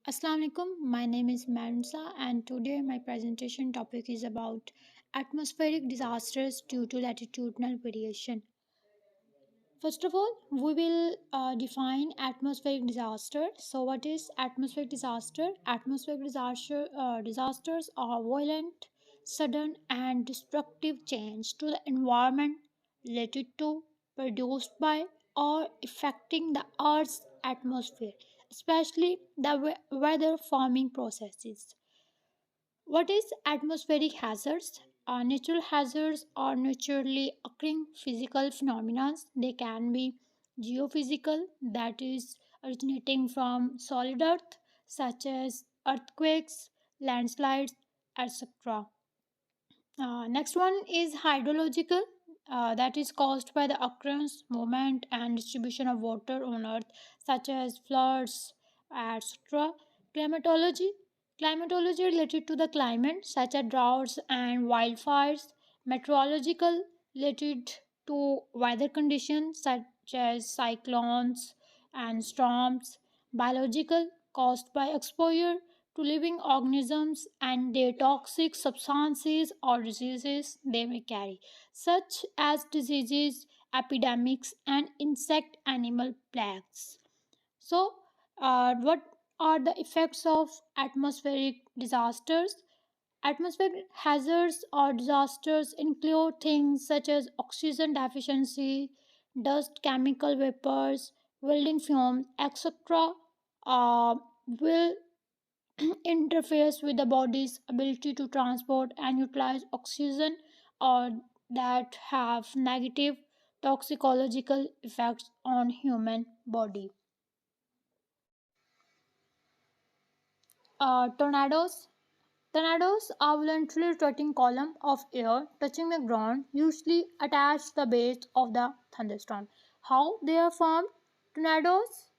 Assalamu alaikum. My name is Mansa, and today my presentation topic is about atmospheric disasters due to latitudinal variation. First of all, we will define atmospheric disaster. So, what is atmospheric disaster? Disasters are violent, sudden, and destructive change to the environment related to, produced by, or affecting the Earth's atmosphere, especially the weather forming processes. What is atmospheric hazards? Natural hazards are naturally occurring physical phenomena. They can be geophysical, that is, originating from solid earth, such as earthquakes, landslides, etc. Next one is hydrological, that is caused by the occurrence, movement, and distribution of water on Earth, such as floods, etc. Climatology, climatology related to the climate, such as droughts and wildfires. Meteorological, related to weather conditions, such as cyclones and storms. Biological, caused by exposure to living organisms and their toxic substances or diseases they may carry, such as diseases, epidemics, and insect animal plagues. So, what are the effects of atmospheric disasters? Atmospheric hazards or disasters include things such as oxygen deficiency, dust, chemical vapors, welding fumes, etc. Will interferes with the body's ability to transport and utilize oxygen or that have negative toxicological effects on human body. Tornadoes are voluntarily rotating column of air touching the ground, usually attached to the base of the thunderstorm. How they are formed? Tornadoes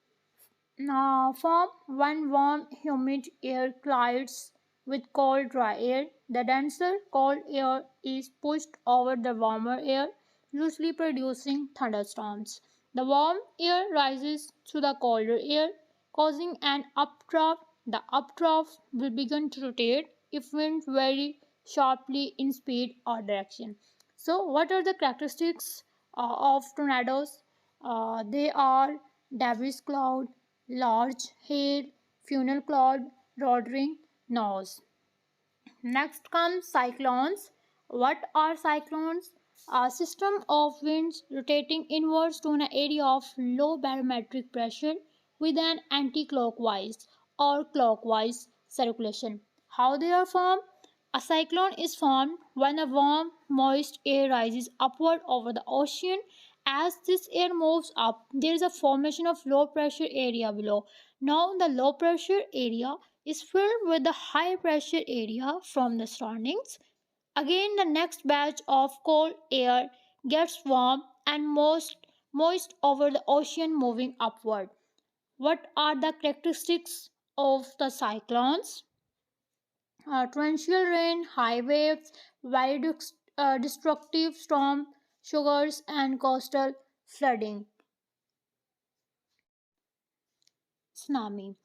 form when warm, humid air collides with cold, dry air. The denser, cold air is pushed over the warmer air, usually producing thunderstorms. The warm air rises to the colder air, causing an updraft. The updraft will begin to rotate if winds vary sharply in speed or direction. So, what are the characteristics of tornadoes? They are debris cloud, large hail, funnel cloud, rotary nose. Next comes cyclones. What are cyclones? A system of winds rotating inwards to an area of low barometric pressure with an anti-clockwise or clockwise circulation. How they are formed? A cyclone is formed when a warm, moist air rises upward over the ocean. As this air moves up, there is a formation of low pressure area below. Now, the low pressure area is filled with the high pressure area from the surroundings. Again, the next batch of cold air gets warm and moist over the ocean moving upward. What are the characteristics of the cyclones? Torrential rain, high waves, very destructive storm, sugars, and coastal flooding. Tsunami.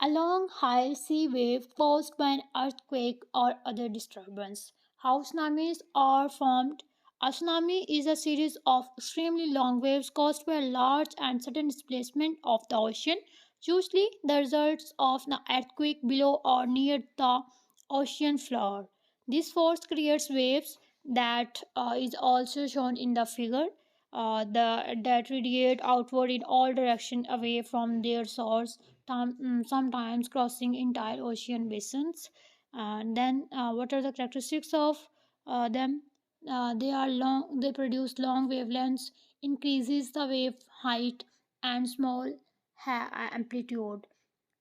A long high sea wave caused by an earthquake or other disturbance. How tsunamis are formed? A tsunami is a series of extremely long waves caused by a large and sudden displacement of the ocean, usually the results of an earthquake below or near the ocean floor. This force creates waves that is also shown in the figure. That radiate outward in all directions away from their source, sometimes crossing entire ocean basins. And then, what are the characteristics of them? They are long. They produce long wavelengths, increases the wave height, and small amplitude.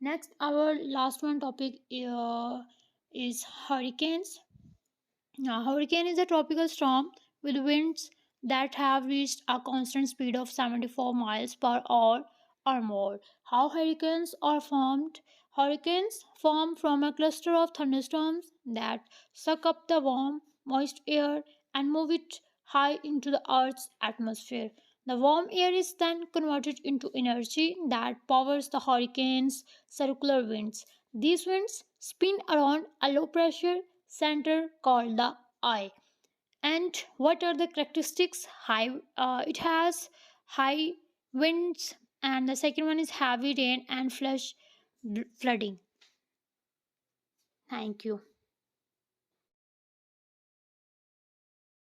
Next, our last one topic is hurricanes. A hurricane is a tropical storm with winds that have reached a constant speed of 74 miles per hour or more. How hurricanes are formed? Hurricanes form from a cluster of thunderstorms that suck up the warm, moist air and move it high into the Earth's atmosphere. The warm air is then converted into energy that powers the hurricanes' circular winds. These winds spin around a low pressure center called the eye. And what are the characteristics? It has high winds, and the second one is heavy rain and flash flooding. Thank you.